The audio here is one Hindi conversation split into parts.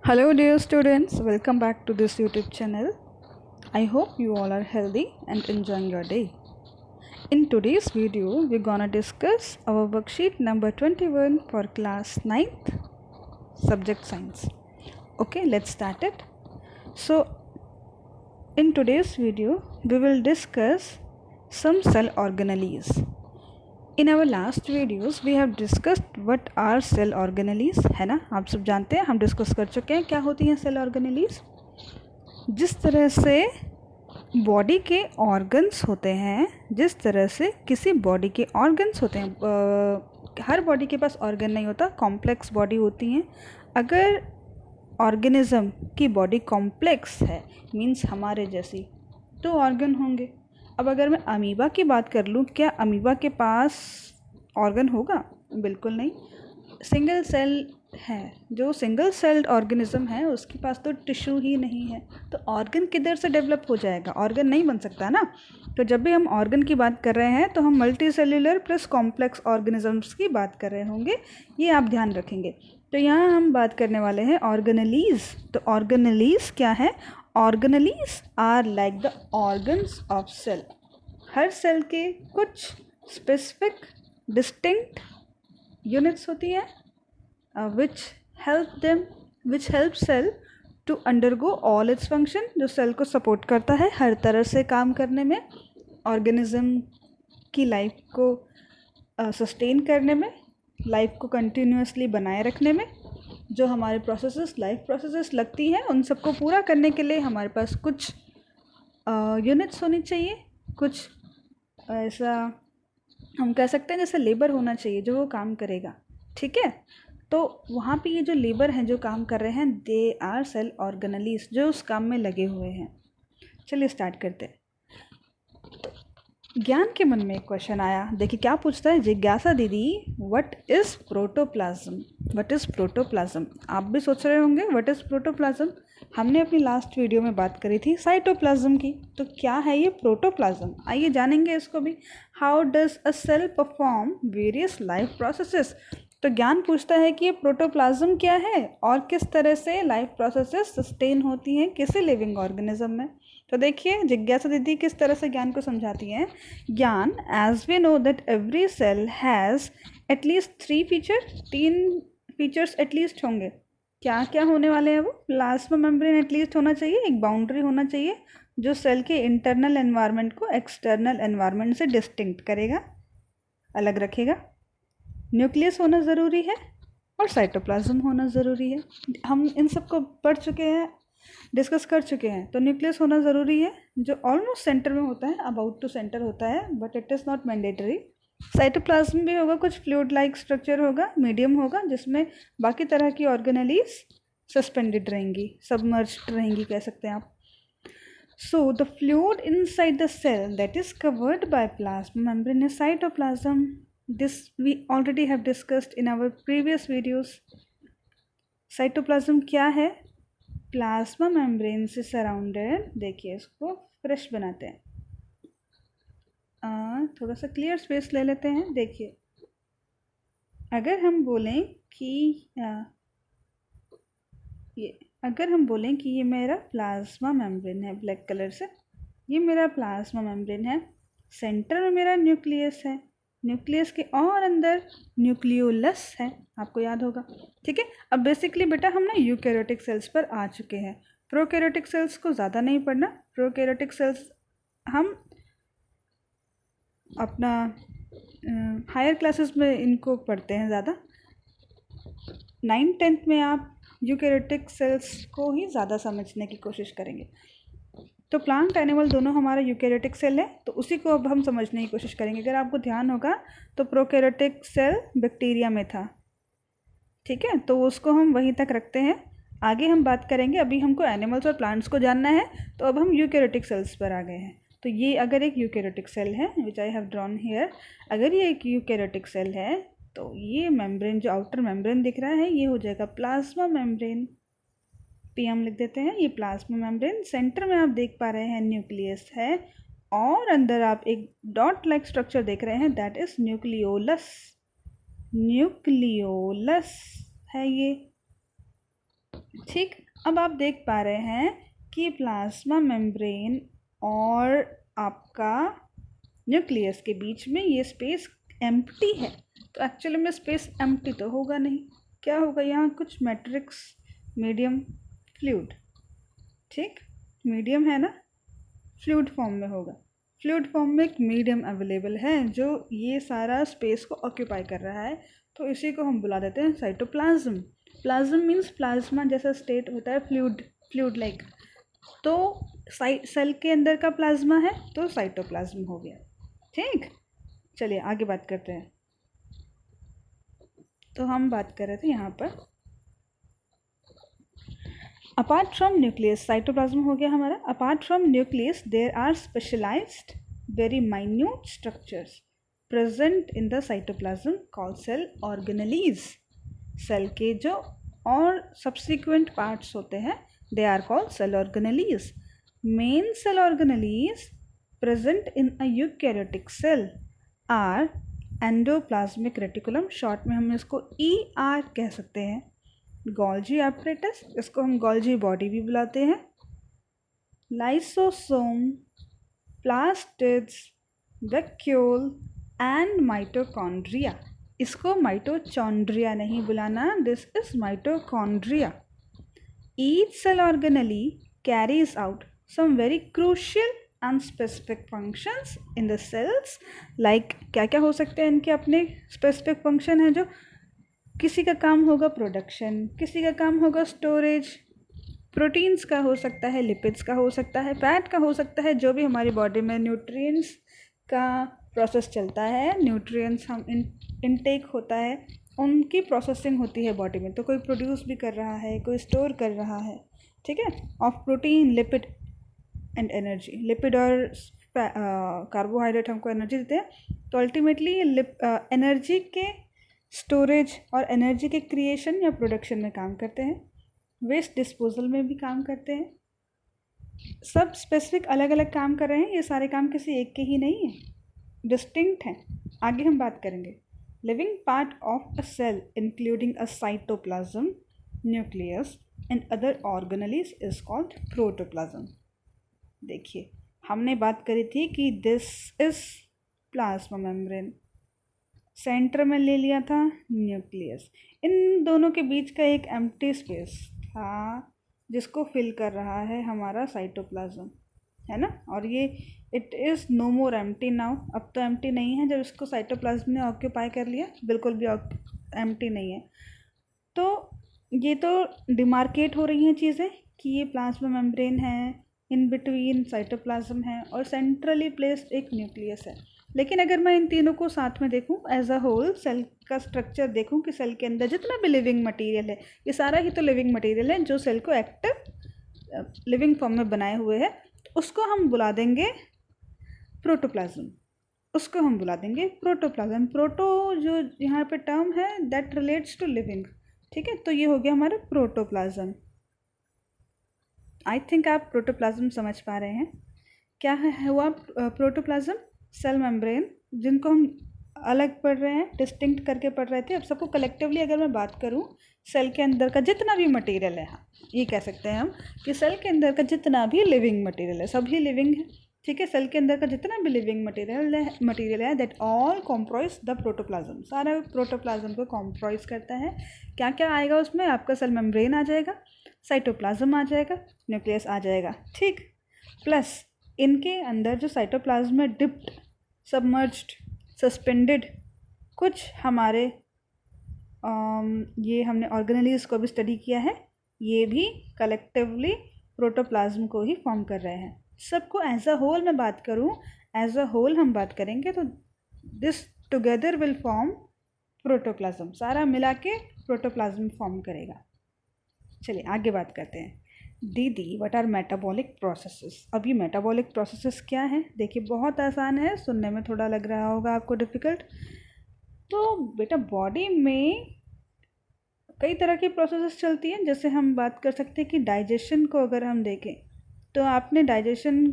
Hello, dear students. Welcome back to this YouTube channel. I hope you all are healthy and enjoying your day. In today's video, we're gonna discuss our worksheet number 21 for class 9th, subject science. Okay, let's start it. So, in today's video, we will discuss some cell organelles. In our last videos we have discussed what are cell organelles, है ना। आप सब जानते हैं, हम डिस्कस कर चुके हैं क्या होती हैं सेल ऑर्गेनेलीज। जिस तरह से बॉडी के ऑर्गन्स होते हैं, जिस तरह से किसी बॉडी के ऑर्गन्स होते हैं, हर बॉडी के पास ऑर्गन नहीं होता, कॉम्प्लेक्स बॉडी होती हैं। अगर ऑर्गेनिज्म की बॉडी कॉम्प्लेक्स है, मीन्स हमारे जैसी, तो ऑर्गन होंगे। अब अगर मैं अमीबा की बात कर लूँ, क्या अमीबा के पास ऑर्गन होगा? बिल्कुल नहीं। सिंगल सेल है, जो सिंगल सेल्ड ऑर्गेनिज्म है उसके पास तो टिश्यू ही नहीं है, तो ऑर्गन किधर से डेवलप हो जाएगा? ऑर्गन नहीं बन सकता ना। तो जब भी हम ऑर्गन की बात कर रहे हैं तो हम multi cellular plus complex organisms की बात कर रहे होंगे, ये आप ध्यान रखेंगे। तो यहाँ हम बात करने वाले हैं ऑर्गेनेलीज। तो ऑर्गेनेलीज क्या है? Organelles are like the organs of cell. हर सेल के कुछ स्पेसिफिक डिस्टिंक्ट यूनिट्स होती है which help cell to undergo all its function, जो सेल को सपोर्ट करता है हर तरह से काम करने में, ऑर्गेनिज्म की लाइफ को सस्टेन करने में, लाइफ को कंटिन्यूसली बनाए रखने में। जो हमारे लाइफ प्रोसेसेस लगती हैं, उन सबको पूरा करने के लिए हमारे पास कुछ यूनिट्स होनी चाहिए, कुछ ऐसा हम कह सकते हैं जैसे लेबर होना चाहिए जो वो काम करेगा। ठीक है, तो वहाँ पे ये जो लेबर हैं जो काम कर रहे हैं, दे आर सेल ऑर्गेनेलीज, जो उस काम में लगे हुए हैं। चलिए स्टार्ट करते हैं। ज्ञान के मन में एक क्वेश्चन आया, देखिए क्या पूछता है जिज्ञासा दीदी, what is protoplasm? What is protoplasm? आप भी सोच रहे होंगे व्हाट इज़ प्रोटोप्लाज्म। हमने अपनी लास्ट वीडियो में बात करी थी साइटोप्लाज्म की, तो क्या है ये प्रोटोप्लाज्म? आइए जानेंगे इसको भी। How does a cell perform various life processes? तो ज्ञान पूछता है कि ये प्रोटोप्लाज्म क्या है और किस तरह से लाइफ प्रोसेसेस सस्टेन होती हैं किसी लिविंग ऑर्गेनिज्म में। तो देखिए जिज्ञासा दीदी किस तरह से ज्ञान को समझाती हैं। ज्ञान, as we know that every cell has at least 3 feature, 3 features at least होंगे। क्या क्या होने वाले हैं वो? प्लाज्मा मेम्ब्रेन एटलीस्ट होना चाहिए, एक बाउंड्री होना चाहिए जो सेल के इंटरनल एनवायरनमेंट को एक्सटर्नल एनवायरनमेंट से डिस्टिंक्ट करेगा, अलग रखेगा। न्यूक्लियस होना ज़रूरी है और साइटोप्लाज्म होना ज़रूरी है। हम इन सब को पढ़ चुके हैं, डिस्कस कर चुके हैं। तो न्यूक्लियस होना ज़रूरी है जो ऑलमोस्ट सेंटर में होता है, अबाउट टू सेंटर होता है, but it is not mandatory. Cytoplasm भी होगा, कुछ फ्लूइड लाइक स्ट्रक्चर होगा, मीडियम होगा, जिसमें बाकी तरह की ऑर्गेनेलीज सस्पेंडेड रहेंगी, सबमर्ज्ड रहेंगी, कह सकते हैं आप। So the fluid inside the cell that is covered by plasma membrane is cytoplasm. This we already have discussed in our previous videos. Cytoplasm क्या है? प्लाज्मा मेम्ब्रेन से सराउंडेड। देखिए इसको फ्रेश बनाते हैं, थोड़ा सा क्लियर स्पेस ले लेते हैं। देखिए अगर हम बोलें कि ये मेरा प्लाज्मा मेम्ब्रेन है, ब्लैक कलर से, ये मेरा प्लाज्मा मेम्ब्रेन है, सेंटर में मेरा न्यूक्लियस है, न्यूक्लियस के और अंदर न्यूक्लियोलस है, आपको याद होगा। ठीक है, अब बेसिकली बेटा हम ना यूकैरियोटिक सेल्स पर आ चुके हैं। प्रोकैरियोटिक सेल्स को ज़्यादा नहीं पढ़ना। प्रोकैरियोटिक सेल्स हम अपना हायर क्लासेस में इनको पढ़ते हैं ज़्यादा। 9th-10th में आप यूकैरियोटिक सेल्स को ही ज़्यादा समझने की कोशिश करेंगे। तो प्लांट एनिमल दोनों हमारा यूकैरियोटिक सेल है, तो उसी को अब हम समझने की कोशिश करेंगे। अगर आपको ध्यान होगा तो प्रोकैरियोटिक सेल बैक्टीरिया में था, ठीक है, तो उसको हम वहीं तक रखते हैं, आगे हम बात करेंगे। अभी हमको एनिमल्स और प्लांट्स को जानना है, तो अब हम यूकैरियोटिक सेल्स पर आ गए हैं। तो ये अगर एक यूकैरियोटिक सेल है, विच आई हैव ड्रॉन हियर, अगर ये एक यूकैरियोटिक सेल है तो ये मेम्ब्रेन, जो आउटर मेम्ब्रेन दिख रहा है, ये हो जाएगा प्लाज्मा मेम्ब्रेन। हम लिख देते हैं ये प्लाज्मा मेम्ब्रेन। सेंटर में आप देख पा रहे हैं न्यूक्लियस है, और अंदर आप एक डॉट लाइक स्ट्रक्चर देख रहे हैं, दैट इज न्यूक्लियोलस। न्यूक्लियोलस है ये। ठीक, अब आप देख पा रहे हैं कि प्लाज्मा मेम्ब्रेन और आपका न्यूक्लियस के बीच में ये स्पेस एम्प्टी है। तो एक्चुअली में स्पेस एम्प्टी तो होगा नहीं, क्या होगा यहाँ? कुछ मैट्रिक्स, मीडियम, फ्लूइड। ठीक, मीडियम है ना, फ्लूइड फॉर्म में होगा। फ्लूइड फॉर्म में एक मीडियम अवेलेबल है जो ये सारा स्पेस को ऑक्यूपाई कर रहा है, तो इसी को हम बुला देते हैं साइटोप्लाज्म। प्लाज्म मीन्स प्लाज्मा जैसा स्टेट होता है, फ्लूइड लाइक। तो सेल के अंदर का प्लाज्मा है तो साइटोप्लाज्म हो गया। ठीक, चलिए आगे बात करते हैं। तो हम बात कर रहे थे यहाँ पर अपार्ट फ्रॉम न्यूक्लियस, साइटोप्लाज्म हो गया हमारा। Apart from nucleus there are specialised very minute structures present in the cytoplasm called cell organelles. Cell के जो और सब्सिक्वेंट पार्ट्स होते हैं they are called cell organelles. Main cell organelles present in a eukaryotic cell are endoplasmic reticulum, short में हम इसको ER कह सकते हैं। गोल्जी एपरेटस, इसको हम गोल्जी बॉडी भी बुलाते हैं। Lysosome, plastids, vacuole and mitochondria. इसको माइटोचॉन्ड्रिया नहीं बुलाना, this is mitochondria. Each cell organelle carries out some very crucial and specific functions in the cells. Like क्या क्या हो सकते हैं इनके अपने स्पेसिफिक फंक्शन है जो किसी का काम होगा प्रोडक्शन, किसी का काम होगा स्टोरेज, प्रोटीन्स का हो सकता है, लिपिड्स का हो सकता है, फैट का हो सकता है, जो भी हमारी बॉडी में न्यूट्रिएंट्स का प्रोसेस चलता है, न्यूट्रिएंट्स हम इनटेक होता है, उनकी प्रोसेसिंग होती है बॉडी में। तो कोई प्रोड्यूस भी कर रहा है, कोई स्टोर कर रहा है, ठीक है, of protein, lipid and energy. Lipid और कार्बोहाइड्रेट हमको एनर्जी देते हैं। तो अल्टीमेटली एनर्जी के स्टोरेज और एनर्जी के क्रिएशन या प्रोडक्शन में काम करते हैं, वेस्ट डिस्पोजल में भी काम करते हैं। सब स्पेसिफिक अलग अलग काम कर रहे हैं, ये सारे काम किसी एक के ही नहीं है, डिस्टिंक्ट हैं। आगे हम बात करेंगे। Living part of a cell including a cytoplasm, nucleus and other organelles is called protoplasm. देखिए हमने बात करी थी कि this is plasma membrane, centre में ले लिया था न्यूक्लियस, इन दोनों के बीच का एक एम्प्टी स्पेस था जिसको फिल कर रहा है हमारा साइटोप्लाज्म, है ना। और ये it is no more empty now, अब तो एम्प्टी नहीं है जब इसको साइटोप्लाज्म ने ऑक्यूपाई कर लिया, बिल्कुल भी एम्प्टी नहीं है। तो ये तो डिमार्केट हो रही हैं चीज़ें कि ये प्लाज्मा मेम्ब्रेन है, इन बिटवीन साइटोप्लाज्म है और सेंट्रली प्लेस्ड एक न्यूक्लियस है। लेकिन अगर मैं इन तीनों को साथ में देखूं एज अ होल, सेल का स्ट्रक्चर देखूं कि सेल के अंदर जितना भी लिविंग मटेरियल है, ये सारा ही तो लिविंग मटेरियल है जो सेल को एक्टिव लिविंग फॉर्म में बनाए हुए है, तो उसको हम बुला देंगे प्रोटोप्लाज्म। उसको हम बुला देंगे प्रोटोप्लाज्म। प्रोटो जो यहाँ पे टर्म है दैट रिलेट्स टू लिविंग, ठीक है। तो ये हो गया हमारा प्रोटोप्लाज्म। आई थिंक आप प्रोटोप्लाज्म समझ पा रहे हैं क्या है हुआ। प्रोटोप्लाज्म सेल मेम्ब्रेन, जिनको हम अलग पढ़ रहे हैं, डिस्टिंक्ट करके पढ़ रहे थे, अब सबको कलेक्टिवली अगर मैं बात करूं, सेल के अंदर का जितना भी मटेरियल है, ये कह सकते हैं हम कि सेल के अंदर का जितना भी लिविंग मटेरियल है, सभी लिविंग है, ठीक है। सेल के अंदर का जितना भी लिविंग मटेरियल है that all comprise the protoplasm, सारा प्रोटोप्लाज्म को कॉम्प्राइज करता है। क्या क्या आएगा उसमें? आपका सेल मेम्ब्रेन आ जाएगा, साइटोप्लाज्म आ जाएगा, न्यूक्लियस आ जाएगा, ठीक। प्लस इनके अंदर जो साइटोप्लाज्म में डिप्ड, सबमर्ज्ड, सस्पेंडेड कुछ हमारे ये हमने ऑर्गेनेलीज को भी स्टडी किया है, ये भी कलेक्टिवली प्रोटोप्लाज्म को ही फॉर्म कर रहे हैं। सबको एज अ होल मैं बात करूं, एज अ होल हम बात करेंगे तो this together will form protoplasm, सारा मिला के प्रोटोप्लाज्म फॉर्म करेगा। चलिए आगे बात करते हैं। दीदी व्हाट आर मेटाबॉलिक प्रोसेसेस। अब ये मेटाबॉलिक प्रोसेसेस क्या है? देखिए बहुत आसान है, सुनने में थोड़ा लग रहा होगा आपको डिफ़िकल्ट। तो बेटा बॉडी में कई तरह की प्रोसेसेस चलती हैं, जैसे हम बात कर सकते हैं कि डाइजेशन को अगर हम देखें तो आपने डाइजेशन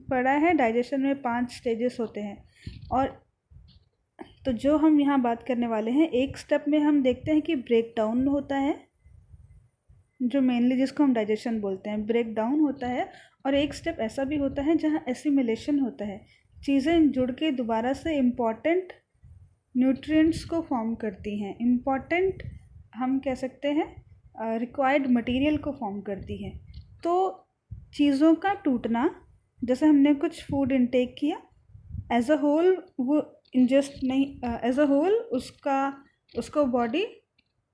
पढ़ा है, डाइजेशन में 5 स्टेजेस होते हैं। और तो जो हम यहाँ बात करने वाले हैं, एक स्टेप में हम देखते हैं कि ब्रेक डाउन होता है, जो मेनली जिसको हम डाइजेशन बोलते हैं, ब्रेक डाउन होता है। और एक स्टेप ऐसा भी होता है जहाँ एसिमिलेशन होता है, चीज़ें जुड़ के दोबारा से इम्पॉर्टेंट न्यूट्रिएंट्स को फॉर्म करती हैं, इम्पॉर्टेंट हम कह सकते हैं रिक्वायर्ड मटेरियल को फॉर्म करती हैं। तो चीज़ों का टूटना, जैसे हमने कुछ फूड इनटेक किया, एज अ होल वो इंजेस्ट नहीं, एज अ होल उसको बॉडी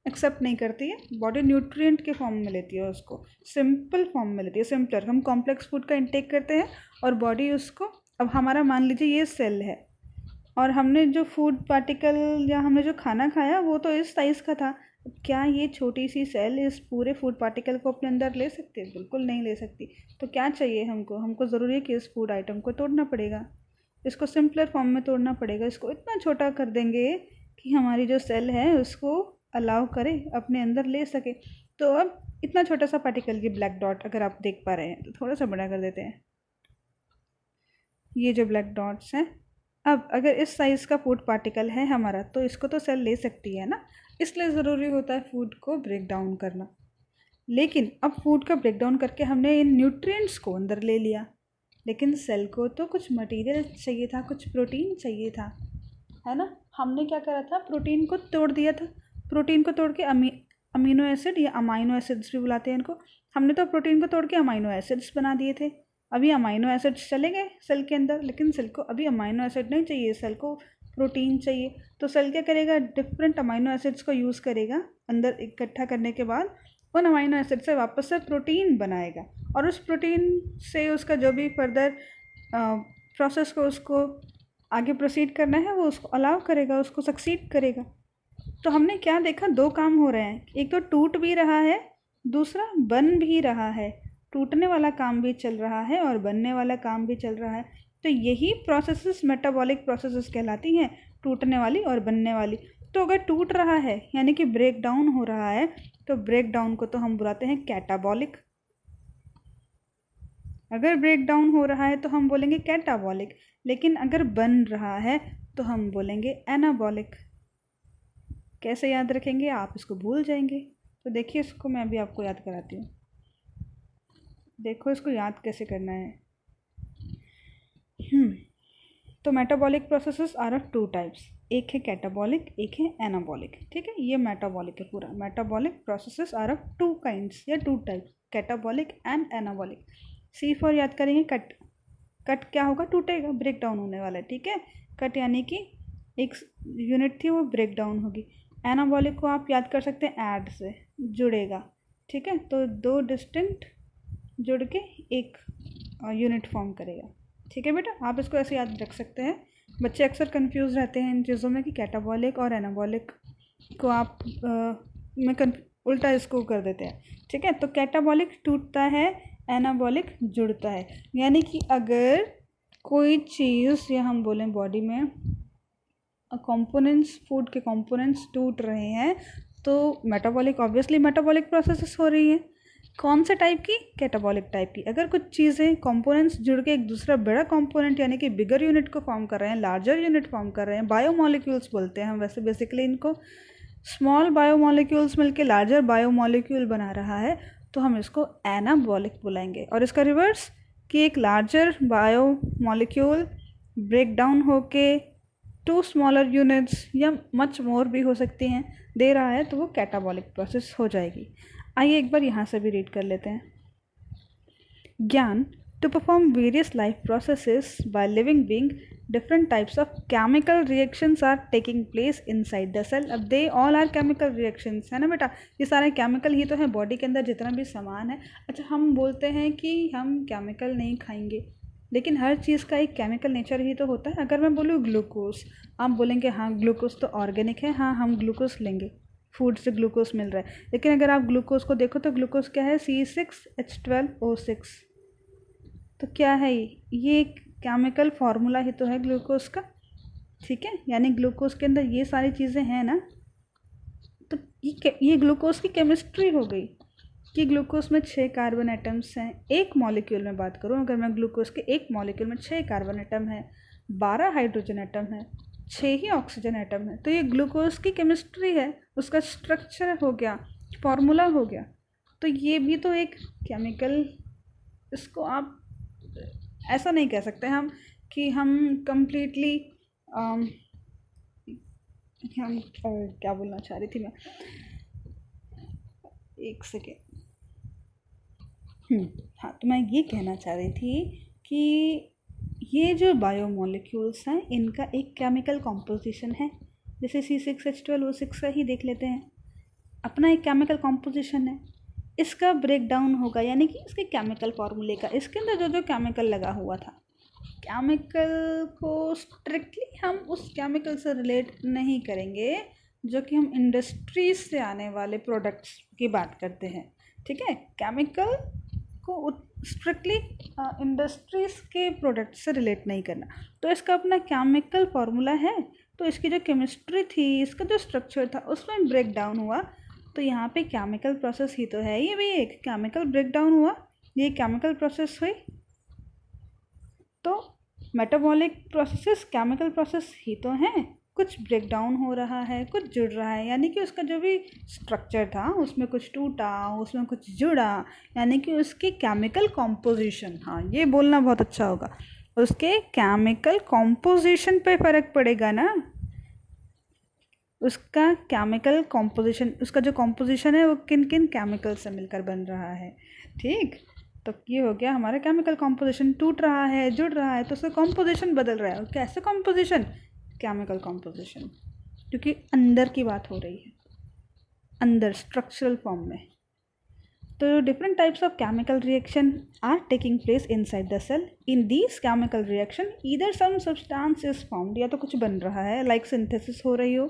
एक्सेप्ट नहीं करती है, बॉडी न्यूट्रिएंट के फॉर्म में लेती है, उसको सिंपल फॉर्म में लेती है, सिंपलर। हम कॉम्प्लेक्स फूड का इंटेक करते हैं और बॉडी उसको, अब हमारा मान लीजिए ये सेल है और हमने जो फूड पार्टिकल या हमने जो खाना खाया वो तो इस साइज़ का था, क्या ये छोटी सी सेल इस पूरे फूड पार्टिकल को अपने अंदर ले सकती है? बिल्कुल नहीं ले सकती। तो क्या चाहिए हमको ज़रूरी है कि इस फूड आइटम को तोड़ना पड़ेगा, इसको सिंपलर फॉर्म में तोड़ना पड़ेगा, इसको इतना छोटा कर देंगे कि हमारी जो सेल है उसको अलाउ करे अपने अंदर ले सके। तो अब इतना छोटा सा पार्टिकल, ये ब्लैक डॉट अगर आप देख पा रहे हैं तो थोड़ा सा बड़ा कर देते हैं, ये जो ब्लैक डॉट्स हैं, अब अगर इस साइज़ का फूड पार्टिकल है हमारा तो इसको तो सेल ले सकती है ना, इसलिए ज़रूरी होता है फूड को ब्रेक डाउन करना। लेकिन अब फूड का ब्रेक डाउन करके हमने इन न्यूट्रिएंट्स को अंदर ले लिया, लेकिन सेल को तो कुछ मटेरियल चाहिए था, कुछ प्रोटीन चाहिए था, है ना। हमने क्या करा था, प्रोटीन को तोड़ दिया था। प्रोटीन को तोड़ के अमीनो एसिड या अमाइनो एसिड्स भी बुलाते हैं इनको, हमने तो प्रोटीन को तोड़ के अमाइनो एसिड्स बना दिए थे। अभी अमाइनो एसिड्स चले गए सेल के अंदर, लेकिन सेल को अभी अमाइनो एसिड नहीं चाहिए, सेल को प्रोटीन चाहिए। तो सेल क्या करेगा, डिफरेंट अमाइनो एसिड्स को यूज़ करेगा अंदर इकट्ठा करने के बाद, उन अमाइनो एसिड से वापस से प्रोटीन बनाएगा और उस प्रोटीन से उसका जो भी फर्दर प्रोसेस को उसको आगे प्रोसीड करना है वो उसको अलाउ करेगा, उसको सक्सीड करेगा। तो हमने क्या देखा, दो काम हो रहे हैं, एक तो टूट भी रहा है, दूसरा बन भी रहा है। टूटने वाला काम भी चल रहा है और बनने वाला काम भी चल रहा है। तो यही प्रोसेसेस मेटाबॉलिक प्रोसेसेस कहलाती हैं, टूटने वाली और बनने वाली। तो अगर टूट रहा है यानी कि ब्रेक डाउन हो रहा है, तो ब्रेक डाउन को तो हम बुलाते हैं कैटाबॉलिक। अगर ब्रेक डाउन हो रहा है तो हम बोलेंगे कैटाबॉलिक, लेकिन अगर बन रहा है तो हम बोलेंगे एनाबॉलिक। कैसे याद रखेंगे, आप इसको भूल जाएंगे। तो देखिए, इसको मैं अभी आपको याद कराती हूँ। देखो इसको याद कैसे करना है। तो metabolic processes are of two types, एक है कैटाबॉलिक, एक है एनाबॉलिक। ठीक है, ये मेटाबॉलिक है पूरा। Metabolic processes are of two kinds या two types, catabolic and anabolic. C for याद करेंगे कट। कट क्या होगा, टूटेगा, ब्रेक डाउन होने वाला है। ठीक है, कट यानी कि एक यूनिट थी वो ब्रेक डाउन होगी। एनाबॉलिक को आप याद कर सकते हैं ऐड से, जुड़ेगा। ठीक है, तो दो डिस्टिंक्ट जुड़ के एक यूनिट फॉर्म करेगा। ठीक है बेटा, आप इसको ऐसे याद रख सकते हैं। बच्चे अक्सर कंफ्यूज रहते हैं इन चीज़ों में कि कैटाबॉलिक और एनाबॉलिक को आप उल्टा इसको कर देते हैं। ठीक है, तो कैटाबॉलिक टूटता है, एनाबॉलिक जुड़ता है। यानी कि अगर कोई चीज़ या हम बोलें बॉडी में कंपोनेंट्स, फूड के कंपोनेंट्स टूट रहे हैं तो मेटाबॉलिक, ऑब्वियसली मेटाबॉलिक प्रोसेसेस हो रही हैं। कौन से टाइप की, कैटाबॉलिक टाइप की। अगर कुछ चीज़ें कंपोनेंट्स जुड़ के एक दूसरा बड़ा कंपोनेंट यानी कि बिगर यूनिट को फॉर्म कर रहे हैं, लार्जर यूनिट फॉर्म कर रहे हैं, बायोमोलिक्यूल्स बोलते हैं हम वैसे बेसिकली इनको। स्मॉल बायोमोलिक्यूल्स मिलके लार्जर बायोमोलिक्यूल बना रहा है तो हम इसको एनाबॉलिक बुलाएंगे। और इसका रिवर्स, कि एक लार्जर बायोमोलिक्यूल ब्रेक डाउन होके टू स्मॉलर यूनिट्स या मच मोर भी हो सकती हैं दे रहा है, तो वो कैटाबॉलिक प्रोसेस हो जाएगी। आइए एक बार यहाँ से भी रीड कर लेते हैं। ज्ञान to perform various life processes by living being, different types of chemical reactions are taking place inside the cell. अब they all are chemical reactions, है ना बेटा, ये सारे केमिकल ही तो है बॉडी के अंदर जितना भी सामान है। अच्छा, हम बोलते हैं कि हम केमिकल नहीं खाएंगे, लेकिन हर चीज़ का एक केमिकल नेचर ही तो होता है। अगर मैं बोलूँ ग्लूकोज, आप बोलेंगे हाँ ग्लूकोज तो ऑर्गेनिक है, हाँ हम ग्लूकोज लेंगे, फूड से ग्लूकोज मिल रहा है। लेकिन अगर आप ग्लूकोज को देखो तो ग्लूकोज क्या है, C6H12O6। तो क्या है ये एक केमिकल फार्मूला ही तो है ग्लूकोज का। ठीक है, यानी ग्लूकोज के अंदर ये सारी चीज़ें हैं ना, तो ये ग्लूकोज की केमिस्ट्री हो गई कि ग्लूकोज में 6 कार्बन एटम्स हैं। एक मॉलिक्यूल में बात करूँ, अगर मैं ग्लूकोज के एक मॉलिक्यूल में 6 कार्बन एटम है, 12 हाइड्रोजन एटम है, 6 ही ऑक्सीजन एटम है। तो ये ग्लूकोज की केमिस्ट्री है, उसका स्ट्रक्चर हो गया, फॉर्मूला हो गया। तो ये भी तो एक केमिकल, इसको आप ऐसा नहीं कह सकते हम कि हम कंप्लीटली हम क्या बोलना चाह रही थी मैं, एक सेकेंड। हाँ, तो मैं ये कहना चाह रही थी कि ये जो बायोमोलिक्यूल्स हैं इनका एक केमिकल कॉम्पोजिशन है। जैसे C6H12O6 का ही देख लेते हैं, अपना एक केमिकल कॉम्पोजिशन है। इसका ब्रेक डाउन होगा, यानी कि इसके केमिकल फार्मूले का, इसके अंदर जो जो केमिकल लगा हुआ था, केमिकल को स्ट्रिक्टली हम उस केमिकल से रिलेट नहीं करेंगे जो कि हम इंडस्ट्रीज से आने वाले प्रोडक्ट्स की बात करते हैं। ठीक है, केमिकल को स्ट्रिक्टली इंडस्ट्रीज के प्रोडक्ट से रिलेट नहीं करना। तो इसका अपना केमिकल फार्मूला है, तो इसकी जो केमिस्ट्री थी, इसका जो स्ट्रक्चर था, उसमें ब्रेक डाउन हुआ। तो यहाँ पे केमिकल प्रोसेस ही तो है, ये भी एक केमिकल ब्रेक डाउन हुआ, ये केमिकल प्रोसेस हुई। तो मेटाबॉलिक प्रोसेसेस केमिकल प्रोसेस ही तो हैं, कुछ ब्रेक डाउन हो रहा है, कुछ जुड़ रहा है, यानी कि उसका जो भी स्ट्रक्चर था उसमें कुछ टूटा, उसमें कुछ जुड़ा, यानी कि उसकी केमिकल कॉम्पोजिशन, हाँ ये बोलना बहुत अच्छा होगा, उसके केमिकल कॉम्पोजिशन पे फ़र्क पड़ेगा ना। उसका केमिकल कॉम्पोजिशन, उसका जो कॉम्पोजिशन है वो किन किन केमिकल से मिलकर बन रहा है। ठीक, तो ये हो गया हमारा केमिकल कॉम्पोजिशन। टूट रहा है, जुड़ रहा है, तो उसका कॉम्पोजिशन बदल रहा है। और कैसे कॉम्पोजिशन? केमिकल कॉम्पोजिशन, क्योंकि अंदर की बात हो रही है, अंदर स्ट्रक्चरल फॉर्म में। तो different types of chemical reaction are taking place inside the cell. In these chemical reaction either some substance is formed, या तो कुछ बन रहा है लाइक सिंथेसिस हो रही हो,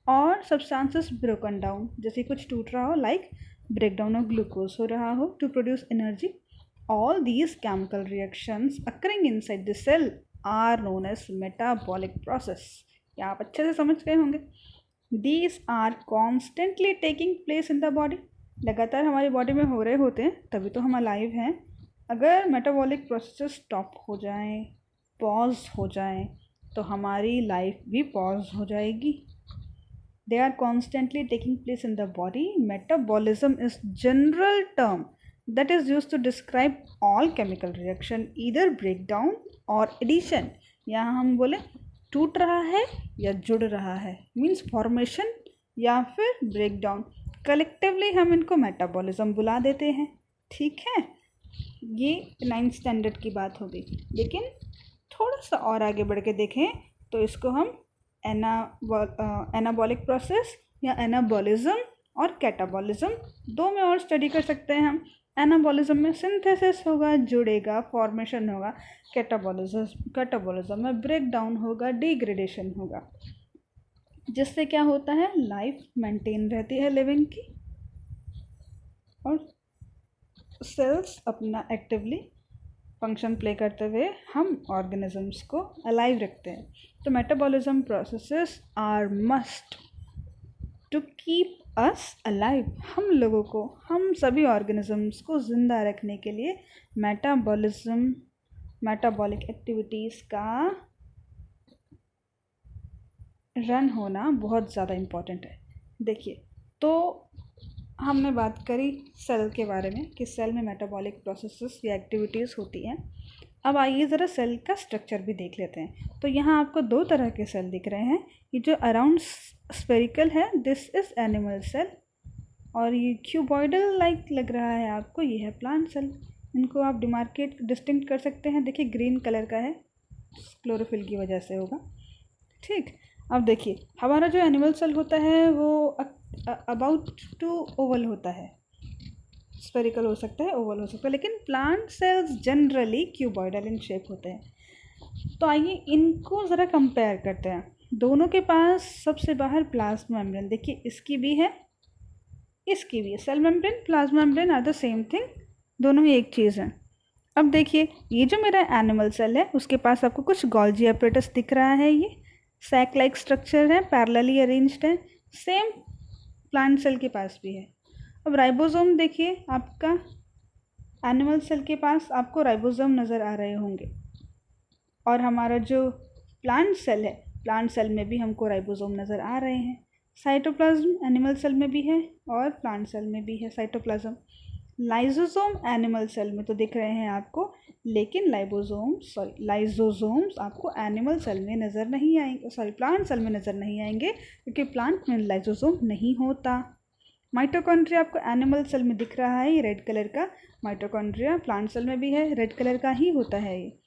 और सब्सटेंसेस ब्रोकन डाउन, जैसे कुछ टूट रहा हो लाइक breakdown of glucose हो रहा हो to produce energy. All these chemical reactions occurring inside the cell are known as metabolic process. ये आप अच्छे से समझ गए होंगे। These are constantly taking place in the body. लगातार हमारी बॉडी में हो रहे होते हैं, तभी तो हम अलाइव हैं। अगर मेटाबॉलिक प्रोसेस स्टॉप हो जाएं, पॉज हो जाएं, तो हमारी लाइफ भी पॉज हो जाएगी। They are constantly taking place in the body. Metabolism is general term that is used to describe all chemical reaction, either breakdown or addition. यहाँ हम बोले टूट रहा है या जुड़ रहा है, मीन्स फॉर्मेशन या फिर ब्रेकडाउन। कलेक्टिवली हम इनको मेटाबॉलिज्म बुला देते हैं। ठीक है, ये 9th स्टैंडर्ड की बात हो गई। लेकिन थोड़ा सा और आगे बढ़ के देखें तो इसको हम एनाबॉलिक प्रोसेस या एनाबॉलिज्म और कैटाबॉलिज्म दो में और स्टडी कर सकते हैं हम। एनाबॉलिज्म में सिंथेसिस होगा, जुड़ेगा, फॉर्मेशन होगा। कैटाबॉलिज्म में ब्रेक डाउन होगा, डिग्रेडेशन होगा, जिससे क्या होता है, लाइफ मेंटेन रहती है लिविंग की, और सेल्स अपना एक्टिवली फंक्शन प्ले करते हुए हम ऑर्गेनिजम्स को अलाइव रखते हैं। तो metabolism processes are must to keep us alive. हम लोगों को, हम सभी ऑर्गेनिजम्स को ज़िंदा रखने के लिए मेटाबॉलिक एक्टिविटीज़ का रन होना बहुत ज़्यादा इम्पॉर्टेंट है। देखिए, तो हमने बात करी सेल के बारे में कि सेल में मेटाबॉलिक प्रोसेसेस या एक्टिविटीज़ होती हैं। अब आइए ज़रा सेल का स्ट्रक्चर भी देख लेते हैं। तो यहाँ आपको दो तरह के सेल दिख रहे हैं। ये जो अराउंड स्फेरिकल है, दिस इज़ एनिमल सेल, और ये क्यूबॉइडल लाइक लग रहा है आपको, ये है प्लांट सेल। इनको आप डिस्टिंक्ट कर सकते हैं। देखिए ग्रीन कलर का है, क्लोरोफिल की वजह से होगा। ठीक, अब देखिए हमारा जो एनिमल सेल होता है वो अबाउट टू ओवल होता है, स्फेरिकल हो सकता है, ओवल हो सकता है, लेकिन plant cells generally cuboidal in shape होते हैं। तो आइए इनको ज़रा कंपेयर करते हैं। दोनों के पास सबसे बाहर प्लाज्मा मेम्ब्रेन, देखिए इसकी भी है, इसकी भी है। Cell membrane, plasma membrane are the same thing, दोनों ही एक चीज़ है। अब देखिए ये जो मेरा एनिमल सेल है उसके पास आपको कुछ गोल्जी एपरेटस दिख रहा है, ये सैक लाइक स्ट्रक्चर है, पैरेलली अरेंज्ड है। सेम प्लांट सेल के पास भी है। अब राइबोसोम देखिए, आपका एनिमल सेल के पास आपको राइबोसोम नज़र आ रहे होंगे, और हमारा जो प्लांट सेल है, प्लांट सेल में भी हमको राइबोसोम नज़र आ रहे हैं। साइटोप्लाज्म एनिमल सेल में भी है और प्लांट सेल में भी है साइटोप्लाज्म। लाइजोसोम एनिमल सेल में तो दिख रहे हैं आपको, लेकिन लाइजोसोम्स आपको एनिमल सेल में नज़र नहीं आएंगे, प्लांट सेल में नज़र नहीं आएंगे, क्योंकि प्लांट में लाइजोसोम नहीं होता। माइटोकॉन्ड्रिया आपको एनिमल सेल में दिख रहा है, ये रेड कलर का माइटोकॉन्ड्रिया, प्लांट सेल में भी है, रेड कलर का ही होता है ये।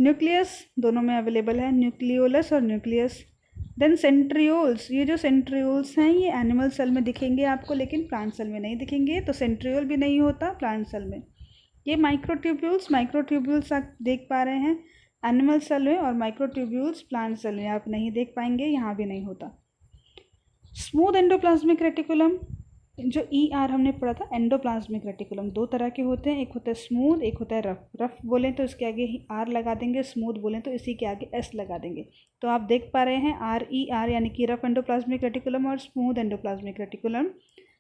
न्यूक्लियस दोनों में अवेलेबल है, न्यूक्लियोलस और न्यूक्लियस। देन सेंट्रियोल्स, ये जो सेंट्रियोल्स हैं ये एनिमल सेल में दिखेंगे आपको, लेकिन प्लांट सेल में नहीं दिखेंगे, तो सेंट्रियोल भी नहीं होता प्लांट सेल में। ये माइक्रोट्यूब्यूल्स आप देख पा रहे हैं एनिमल सेल में, और माइक्रोट्यूब्यूल्स प्लांट सेल में आप नहीं देख पाएंगे, यहाँ भी नहीं होता। स्मूथ एंडोप्लाज्मिक रेटिकुलम, जो ER हमने पढ़ा था, एंडोप्लाज्मिक रेटिकुलम दो तरह के होते हैं, एक होता है स्मूथ, एक होता है रफ। रफ बोलें तो इसके आगे R लगा देंगे, स्मूथ बोलें तो इसी के आगे S लगा देंगे। तो आप देख पा रहे हैं RER यानी कि रफ एंडोप्लाज्मिक रेटिकुलम और smooth endoplasmic reticulum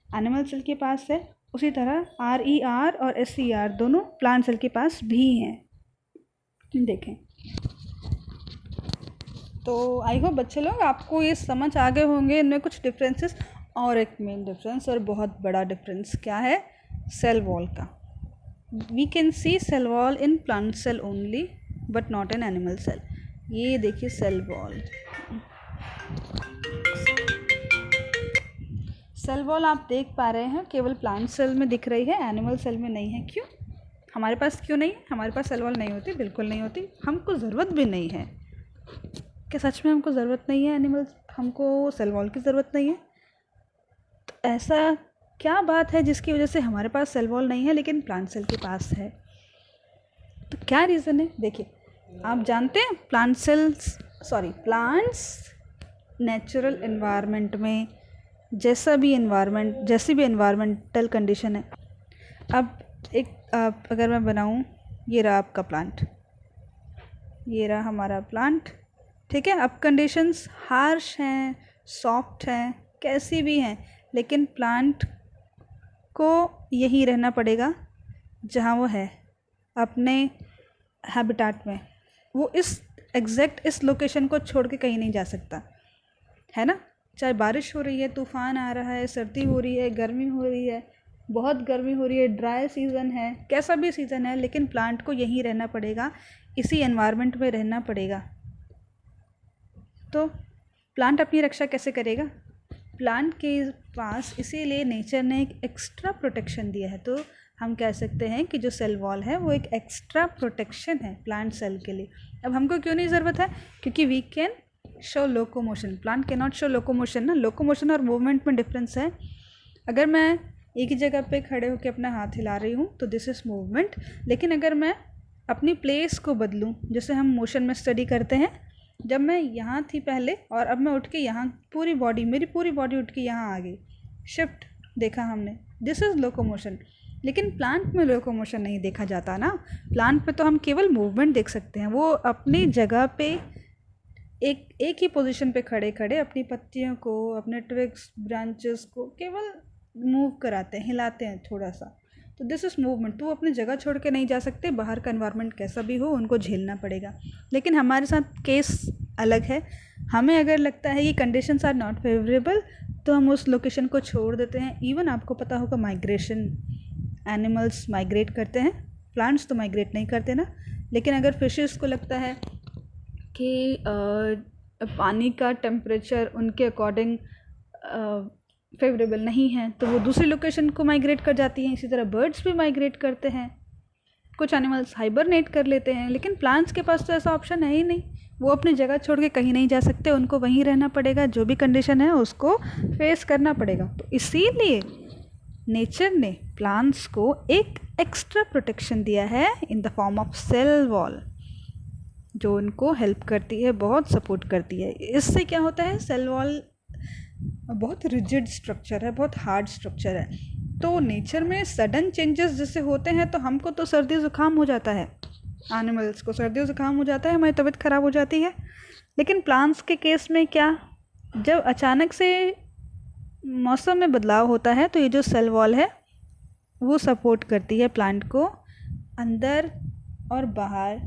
animal cell के पास है। उसी तरह RER और SER दोनों प्लांट सेल के पास भी हैं। देखें, तो आई होप बच्चे लोग आपको ये समझ आ गए होंगे इनमें कुछ डिफरेंसेस। और एक मेन डिफरेंस और बहुत बड़ा डिफरेंस क्या है, सेल वॉल का। We can see cell wall in plant cell only but not in animal cell. ये देखिए सेल वॉल, सेल वॉल आप देख पा रहे हैं केवल प्लांट सेल में दिख रही है, एनिमल सेल में नहीं है। क्यों? हमारे पास क्यों नहीं है? हमारे पास सेल वॉल नहीं होती, बिल्कुल नहीं होती, हमको ज़रूरत भी नहीं है। क्या सच में हमको ज़रूरत नहीं है हमको सेल वॉल की ज़रूरत नहीं है? तो ऐसा क्या बात है जिसकी वजह से हमारे पास सेल वॉल नहीं है लेकिन प्लांट सेल के पास है? तो क्या रीज़न है? देखिए, आप जानते हैं प्लांट्स नेचुरल एनवायरनमेंट में जैसी भी एनवायरमेंटल कंडीशन है। अब अगर मैं बनाऊं, ये रहा आपका प्लांट, ये रहा हमारा प्लांट, ठीक है। अब कंडीशंस हार्श हैं, सॉफ्ट हैं, कैसी भी हैं, लेकिन प्लांट को यहीं रहना पड़ेगा जहाँ वो है, अपने हैबिटाट में। वो इस लोकेशन को छोड़ के कहीं नहीं जा सकता, है ना। चाहे बारिश हो रही है, तूफ़ान आ रहा है, सर्दी हो रही है, गर्मी हो रही है, बहुत गर्मी हो रही है, ड्राई सीज़न है, कैसा भी सीज़न है, लेकिन प्लांट को यहीं रहना पड़ेगा, इसी एनवायरनमेंट में रहना पड़ेगा। तो प्लांट अपनी रक्षा कैसे करेगा? प्लांट के पास इसीलिए नेचर ने एक एक्स्ट्रा प्रोटेक्शन दिया है। तो हम कह सकते हैं कि जो सेल वॉल है वो एक एक्स्ट्रा प्रोटेक्शन है प्लांट सेल के लिए। अब हमको क्यों नहीं ज़रूरत है? क्योंकि we can show locomotion, plant can not show locomotion ना। लोकोमोशन और मूवमेंट में डिफरेंस है। अगर मैं एक ही जगह पे खड़े होकर अपना हाथ हिला रही हूँ तो दिस इज़ मूवमेंट, लेकिन अगर मैं अपनी प्लेस को बदलूँ, जैसे हम मोशन में स्टडी करते हैं, जब मैं यहाँ थी पहले और अब मैं उठ के यहाँ, मेरी पूरी बॉडी उठ के यहाँ आ गई, शिफ्ट देखा हमने, दिस इज़ लोकोमोशन। लेकिन प्लांट में लोकोमोशन नहीं देखा जाता ना। प्लांट में तो हम केवल मूवमेंट देख सकते हैं। वो अपनी जगह पे एक ही पोजीशन पे खड़े खड़े अपनी पत्तियों को, अपने ट्विग्स, ब्रांचेस को केवल मूव कराते हैं, हिलाते हैं थोड़ा सा। तो दिस इज़ मूवमेंट। तो वो अपनी जगह छोड़ के नहीं जा सकते, बाहर का एनवायरनमेंट कैसा भी हो उनको झेलना पड़ेगा। लेकिन हमारे साथ केस अलग है। हमें अगर लगता है ये कंडीशंस आर नॉट फेवरेबल तो हम उस लोकेशन को छोड़ देते हैं। इवन आपको पता होगा माइग्रेशन, एनिमल्स माइग्रेट करते हैं, प्लांट्स तो माइग्रेट नहीं करते ना। लेकिन अगर फिशेस को लगता है कि पानी का टेम्परेचर उनके अकॉर्डिंग फेवरेबल नहीं है तो वो दूसरी लोकेशन को माइग्रेट कर जाती हैं। इसी तरह बर्ड्स भी माइग्रेट करते हैं, कुछ एनिमल्स हाइबरनेट कर लेते हैं। लेकिन प्लांट्स के पास तो ऐसा ऑप्शन है ही नहीं। वो अपनी जगह छोड़ के कहीं नहीं जा सकते, उनको वहीं रहना पड़ेगा, जो भी कंडीशन है उसको फेस करना पड़ेगा। तो इसीलिए नेचर ने प्लांट्स को एक एक्स्ट्रा प्रोटेक्शन दिया है in the form of cell wall, जो उनको हेल्प करती है, बहुत सपोर्ट करती है। इससे क्या होता है, सेल वॉल बहुत रिजिड स्ट्रक्चर है, बहुत हार्ड स्ट्रक्चर है। तो नेचर में सडन चेंजेस जैसे होते हैं तो हमको तो सर्दी ज़ुकाम हो जाता है, एनिमल्स को सर्दी ज़ुकाम हो जाता है, हमारी तबीयत ख़राब हो जाती है। लेकिन प्लांट्स के केस में क्या, जब अचानक से मौसम में बदलाव होता है तो ये जो सेल वॉल है वो सपोर्ट करती है प्लांट को अंदर और बाहर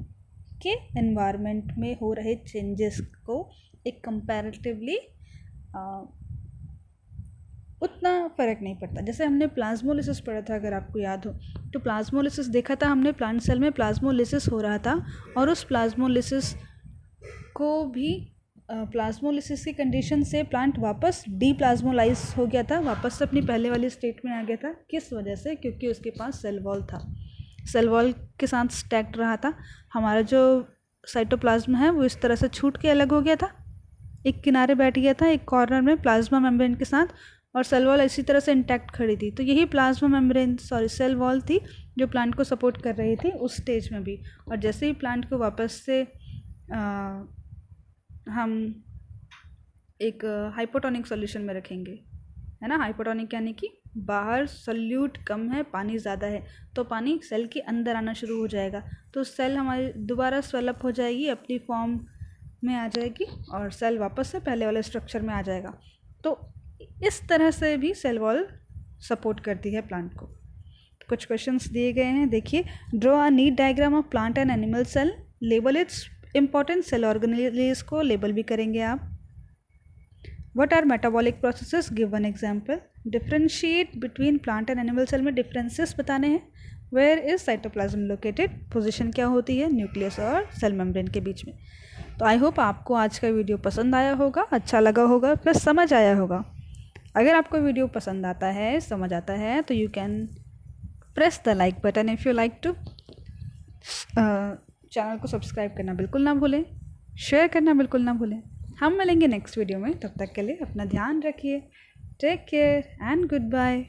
के एनवायरनमेंट में हो रहे चेंजेस को एक कंपैरेटिवली उतना फ़र्क नहीं पड़ता। जैसे हमने प्लाज्मोलिसिस पढ़ा था, अगर आपको याद हो, तो प्लाज्मोलिसिस देखा था हमने, प्लांट सेल में प्लाज्मोलिसिस हो रहा था और उस प्लाज्मोलिसिस को भी प्लाज्मोलिसिस की कंडीशन से प्लांट वापस डीप्लाज्मोलाइज हो गया था, वापस से अपनी पहले वाली स्टेट में आ गया था। किस वजह से? क्योंकि उसके पास सेल वॉल था, सेल वॉल के साथ स्टैक्ड रहा था। हमारा जो साइटोप्लाज्म है वो इस तरह से छूट के अलग हो गया था, एक किनारे बैठ गया था एक कॉर्नर में प्लाज्मा मेम्ब्रेन के साथ, और सेल वॉल इसी तरह से इंटैक्ट खड़ी थी। तो यही प्लाज्मा मेम्ब्रेन सेल वॉल थी जो प्लांट को सपोर्ट कर रही थी उस स्टेज में भी। और जैसे ही प्लांट को वापस से हम एक हाइपोटोनिक सॉल्यूशन में रखेंगे, है ना, हाइपोटोनिक यानी कि बाहर सॉल्यूट कम है, पानी ज़्यादा है, तो पानी सेल के अंदर आना शुरू हो जाएगा, तो सेल हमारी दोबारा स्वेलअप हो जाएगी, अपनी फॉर्म में आ जाएगी और सेल वापस से पहले वाले स्ट्रक्चर में आ जाएगा। तो इस तरह से भी सेल वॉल सपोर्ट करती है प्लांट को। कुछ क्वेश्चंस दिए गए हैं, देखिए। Draw a neat diagram of plant and animal cell, label its important cell organelles को लेबल भी करेंगे आप। What are metabolic processes, give one example. Differentiate between plant and animal cell में डिफरेंसेस बताने हैं। Where is cytoplasm located, position क्या होती है न्यूक्लियस और सेल मेम्ब्रेन के बीच में। तो आई होप आपको आज का वीडियो पसंद आया होगा, अच्छा लगा होगा, प्लस समझ आया होगा। अगर आपको वीडियो पसंद आता है, समझ आता है, तो you can press the like button if you like to. Channel को सब्सक्राइब करना बिल्कुल ना भूलें, शेयर करना बिल्कुल ना भूलें। हम मिलेंगे नेक्स्ट वीडियो में, तब तक के लिए अपना ध्यान रखिए। Take care and good bye.